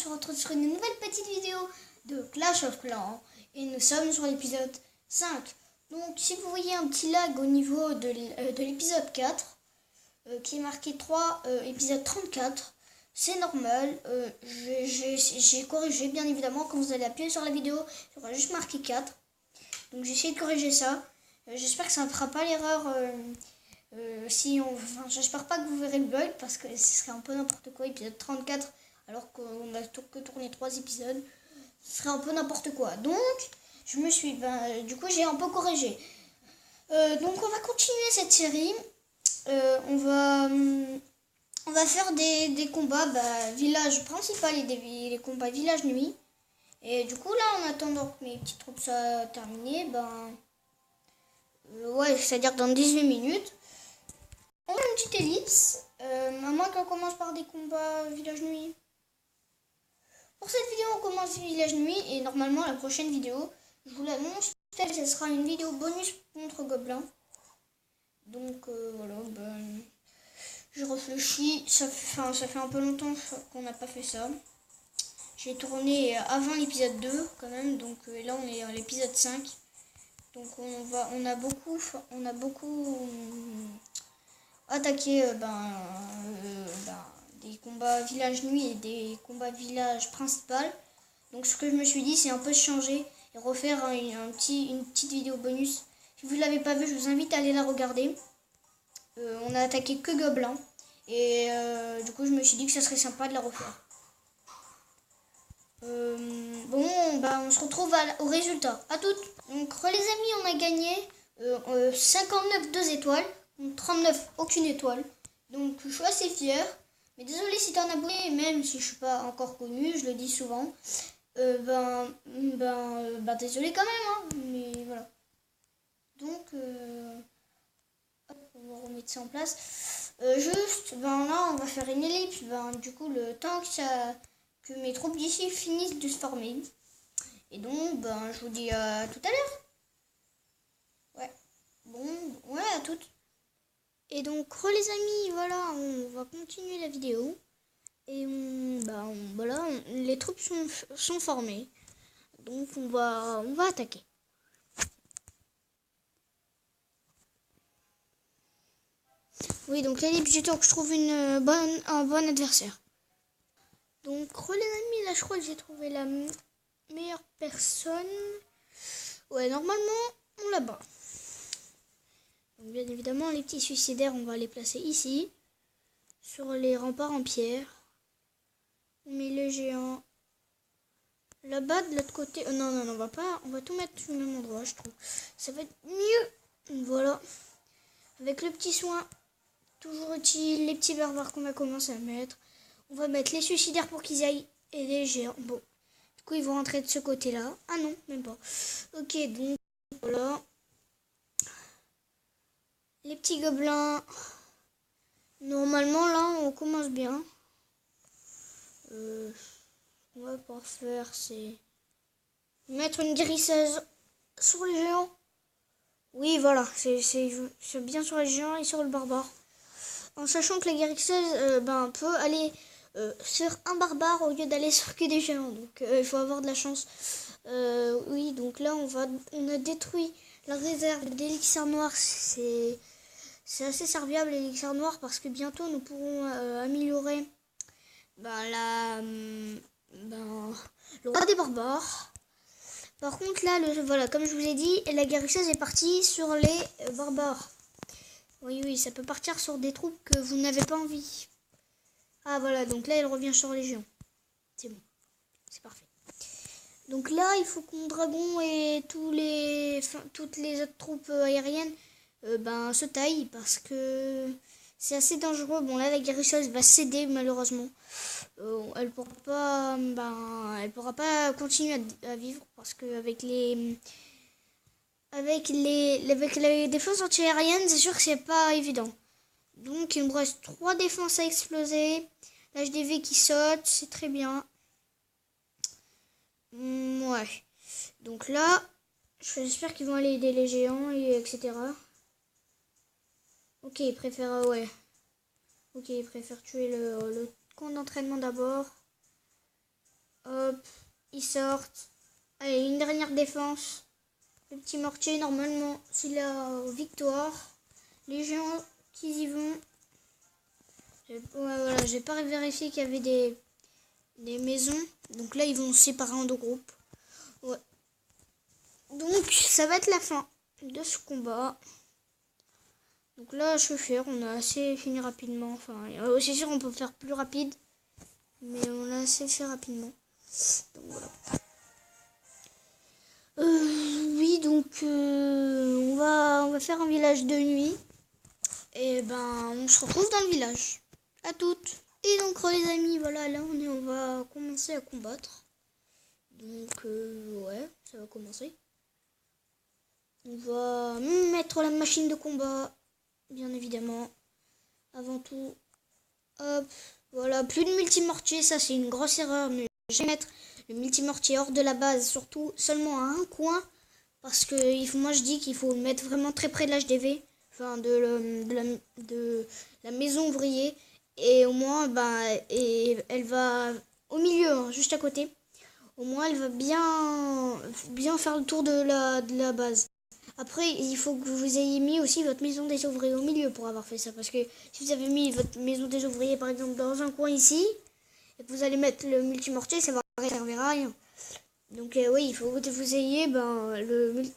se retrouve sur une nouvelle petite vidéo de Clash of Clans et nous sommes sur l'épisode 5. Donc si vous voyez un petit lag au niveau de l'épisode 4 qui est marqué 3 épisode 34, c'est normal. J'ai corrigé bien évidemment quand vous allez appuyer sur la vidéo, il y aura juste marqué 4. Donc j'ai essayé de corriger ça. J'espère que ça ne fera pas l'erreur. J'espère pas que vous verrez le bug parce que ce serait un peu n'importe quoi, épisode 34 alors qu'on a que tourné 3 épisodes, ce serait un peu n'importe quoi. Donc je me suis, du coup j'ai un peu corrigé. Donc on va continuer cette série. On va faire des combats village principal et des combats village nuit. Et du coup là en attendant que mes petites troupes soient terminées, c'est-à-dire dans 18 minutes. On a une petite ellipse, à moins qu'on commence par des combats village nuit. Pour cette vidéo, on commence village nuit et normalement la prochaine vidéo, je vous l'annonce, ce sera une vidéo bonus contre Gobelin. Donc voilà, je réfléchis, ça fait un peu longtemps qu'on n'a pas fait ça. J'ai tourné avant l'épisode 2 quand même, donc là on est à l'épisode 5. Donc on a beaucoup attaquer des combats village nuit et des combats village principal. Donc ce que je me suis dit, c'est un peu changer et refaire une petite vidéo bonus. Si vous ne l'avez pas vu, je vous invite à aller la regarder. On a attaqué que Gobelin et du coup je me suis dit que ça serait sympa de la refaire. On se retrouve au résultat. À toutes. Donc les amis, on a gagné 59 2 étoiles. 39 aucune étoile, donc je suis assez fière, mais désolé si t'es un abonné, même si je suis pas encore connu, je le dis souvent, désolé quand même, hein, mais voilà. Donc on va remettre ça en place. Là on va faire une ellipse, du coup le temps que mes troupes d'ici finissent de se former. Et donc je vous dis à tout à l'heure. À toutes. Et donc les amis, voilà, on va continuer la vidéo. Et les troupes sont formées. Donc on va attaquer. Oui, donc là, j'ai temps que je trouve un bon adversaire. Donc les amis, là je crois que j'ai trouvé la meilleure personne. Ouais, normalement, on la bat. Donc, bien évidemment, les petits suicidaires, on va les placer ici, sur les remparts en pierre. On met les géants là-bas, de l'autre côté. Non, on va tout mettre au même endroit, je trouve. Ça va être mieux. Voilà. Avec le petit soin, toujours utile, les petits barbares qu'on va commencer à mettre. On va mettre les suicidaires pour qu'ils aillent et les géants. Bon, du coup, ils vont rentrer de ce côté-là. Ah non, même pas. Ok, donc voilà. Les petits gobelins. Normalement, là, on commence bien. Ce qu'on va pouvoir faire, c'est mettre une guérisseuse sur les géants. Oui, voilà, c'est bien sur les géants et sur le barbare. En sachant que la guérisseuse peut aller sur un barbare au lieu d'aller sur que des géants. Donc, il faut avoir de la chance. Oui, donc là, on a détruit la réserve d'élixir noir. C'est assez serviable l'élixir noir parce que bientôt nous pourrons améliorer le roi des barbares. Par contre là, comme je vous ai dit, la guérisseuse est partie sur les barbares. Oui, ça peut partir sur des troupes que vous n'avez pas envie. Ah voilà, donc là elle revient sur les géants. C'est bon, c'est parfait. Donc là, il faut qu'on dragon et toutes les autres troupes aériennes se taillent parce que c'est assez dangereux. Bon là, la guérisseuse va céder malheureusement. Elle pourra pas continuer à vivre parce que avec les défenses anti-aériennes, c'est sûr que c'est pas évident. Donc il me reste 3 défenses à exploser. L'HDV qui saute, c'est très bien. Ouais. Donc là, j'espère qu'ils vont aller aider les géants etc. Ok, ils préfèrent tuer le camp d'entraînement d'abord. ils sortent. Allez, une dernière défense. Le petit mortier, normalement, c'est la victoire. Les géants qui y vont. Ouais, voilà, j'ai pas vérifié qu'il y avait des maisons. Donc là, ils vont se séparer en deux groupes. Ouais. Donc, ça va être la fin de ce combat. Donc là, je vais faire, on a assez fini rapidement. Enfin, c'est sûr, on peut faire plus rapide. Mais on a assez fait rapidement. Donc voilà. Oui, donc on va faire un village de nuit. Et ben, on se retrouve dans le village. À toutes. Et donc les amis, voilà, là on va commencer à combattre. Donc ouais, ça va commencer. On va mettre la machine de combat, bien évidemment. Avant tout, hop, voilà, plus de multimortier, ça c'est une grosse erreur. Mais je vais mettre le multimortier hors de la base, surtout seulement à un coin. Parce que moi je dis qu'il faut le mettre vraiment très près de l'HDV, enfin de la maison ouvrier. Et au moins, et elle va au milieu, hein, juste à côté. Au moins, elle va bien faire le tour de la base. Après, il faut que vous ayez mis aussi votre maison des ouvriers au milieu pour avoir fait ça. Parce que si vous avez mis votre maison des ouvriers, par exemple, dans un coin ici, et que vous allez mettre le multimortier, ça va servir à rien. Donc oui, il faut que vous ayez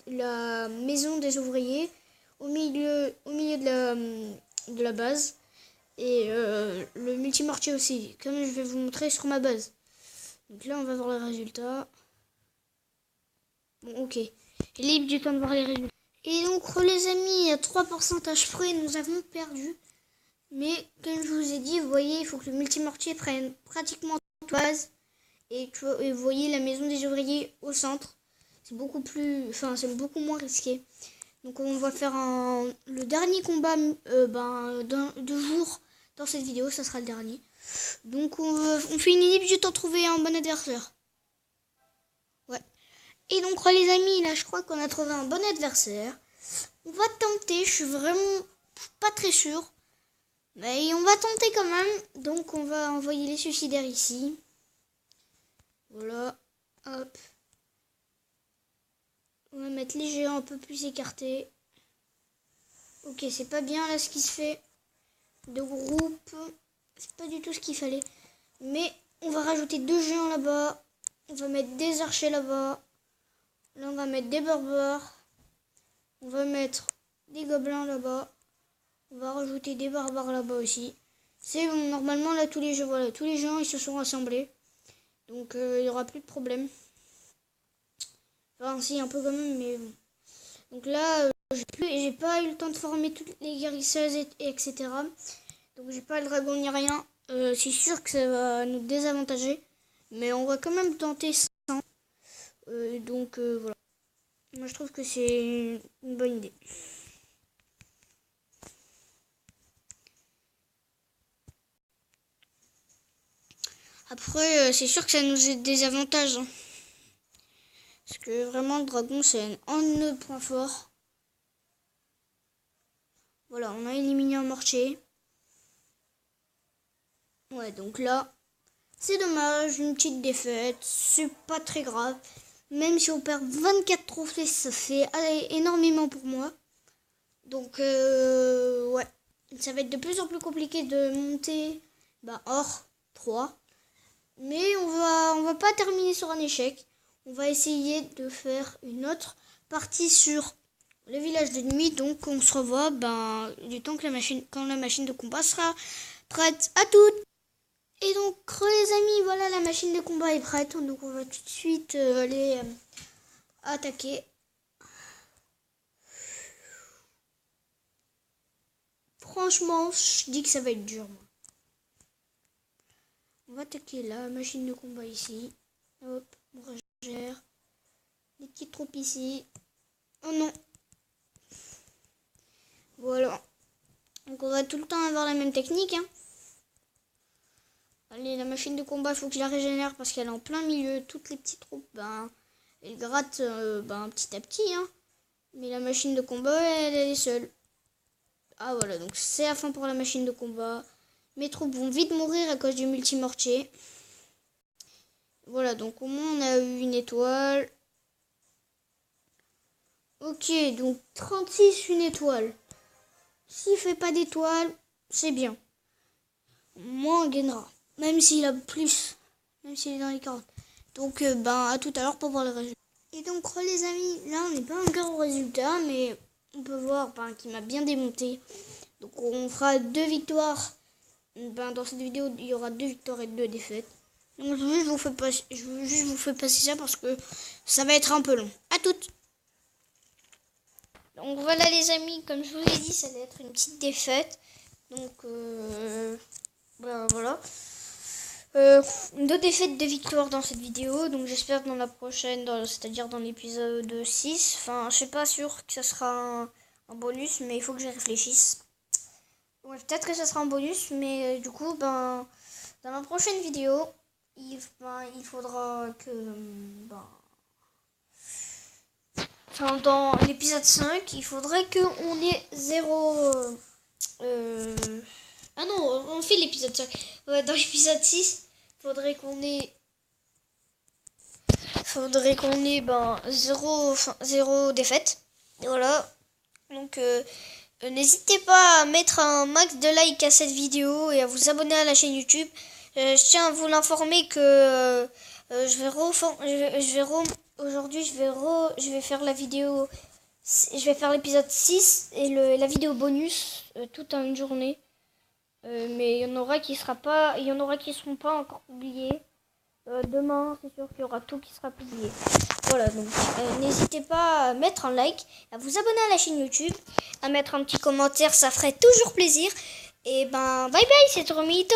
la maison des ouvriers au milieu de la base. Et le multimortier aussi, comme je vais vous montrer sur ma base. Donc là, on va voir les résultats. Bon, ok. Il est libre du temps de voir les résultats. Et donc, les amis, à 3% près, nous avons perdu. Mais, comme je vous ai dit, vous voyez, il faut que le multimortier prenne pratiquement toute la base. Et vous voyez la maison des ouvriers au centre. C'est c'est beaucoup moins risqué. Donc, on va faire le dernier combat de jour dans cette vidéo. Ça sera le dernier. Donc, on fait une ellipse juste en trouver un bon adversaire. Ouais. Et donc, les amis, là, je crois qu'on a trouvé un bon adversaire. On va tenter. Je suis vraiment pas très sûr. Mais on va tenter quand même. Donc, on va envoyer les suicidaires ici. Voilà. Hop. On va mettre les géants un peu plus écartés. Ok, c'est pas bien là ce qui se fait. De groupe. C'est pas du tout ce qu'il fallait. Mais on va rajouter 2 géants là-bas. On va mettre des archers là-bas. Là, on va mettre des barbares. On va mettre des gobelins là-bas. On va rajouter des barbares là-bas aussi. C'est bon, normalement là tous les géants ils se sont rassemblés. Donc il n'y aura plus de problème. Enfin si, un peu quand même, mais bon. Donc là, j'ai pas eu le temps de former toutes les guérisseuses etc. Donc j'ai pas le dragon ni rien. C'est sûr que ça va nous désavantager. Mais on va quand même tenter ça. Donc voilà. Moi je trouve que c'est une bonne idée. Après, c'est sûr que ça nous a des avantages. Hein. Parce que vraiment, le dragon, c'est un de nos points forts. Voilà, on a éliminé un mortier. Ouais, donc là, c'est dommage, une petite défaite. C'est pas très grave. Même si on perd 24 trophées, ça fait énormément pour moi. Donc, ouais. Ça va être de plus en plus compliqué de monter hors 3. Mais on va pas terminer sur un échec. On va essayer de faire une autre partie sur le village de nuit. Donc on se revoit du temps que quand la machine de combat sera prête. À toutes. Et donc les amis, voilà, la machine de combat est prête. Donc on va tout de suite aller attaquer. Franchement, je dis que ça va être dur. Moi. On va attaquer la machine de combat ici. Hop, on gère. Des petites troupes ici. Oh non. Voilà. Donc on va tout le temps avoir la même technique. Hein. Allez, la machine de combat, il faut que je la régénère parce qu'elle est en plein milieu. Toutes les petites troupes, elles grattent petit à petit. Hein. Mais la machine de combat, elle est seule. Ah voilà, donc c'est la fin pour la machine de combat. Mes troupes vont vite mourir à cause du multimortier. Voilà. voilà, donc au moins on a eu une étoile. Ok, donc 36, une étoile. S'il fait pas d'étoile, c'est bien. Moins on gagnera. Même s'il a plus. Même s'il est dans les 40. Donc, à tout à l'heure pour voir le résultat. Et donc, les amis, là, on n'est pas encore au résultat, mais on peut voir qu'il m'a bien démonté. Donc, on fera 2 victoires. Dans cette vidéo, il y aura 2 victoires et 2 défaites. Donc, je veux juste vous faire passer ça parce que ça va être un peu long. À toutes! Donc, voilà, les amis, comme je vous l'ai dit, ça va être une petite défaite. Donc, voilà. 2 défaites, 2 victoires dans cette vidéo. Donc j'espère dans la prochaine, c'est-à-dire dans l'épisode 6. Enfin, je suis pas sûr que ça sera un bonus, mais il faut que je réfléchisse. Ouais, peut-être que ça sera un bonus, mais du coup, dans la prochaine vidéo, il faudra que... dans l'épisode 5, il faudrait qu'on ait 0... Ah non, on fait l'épisode 5. Ouais, dans l'épisode 6, faudrait qu'on ait 0 défaite. Et voilà. Donc n'hésitez pas à mettre un max de likes à cette vidéo et à vous abonner à la chaîne YouTube. Je tiens à vous l'informer que aujourd'hui je vais faire la vidéo, je vais faire l'épisode 6 et la vidéo bonus toute en une journée. Mais il y en aura qui seront pas encore publiés. Demain, c'est sûr qu'il y aura tout qui sera publié. Voilà, donc n'hésitez pas à mettre un like, à vous abonner à la chaîne YouTube, à mettre un petit commentaire, ça ferait toujours plaisir. Et bye bye, c'est Romito.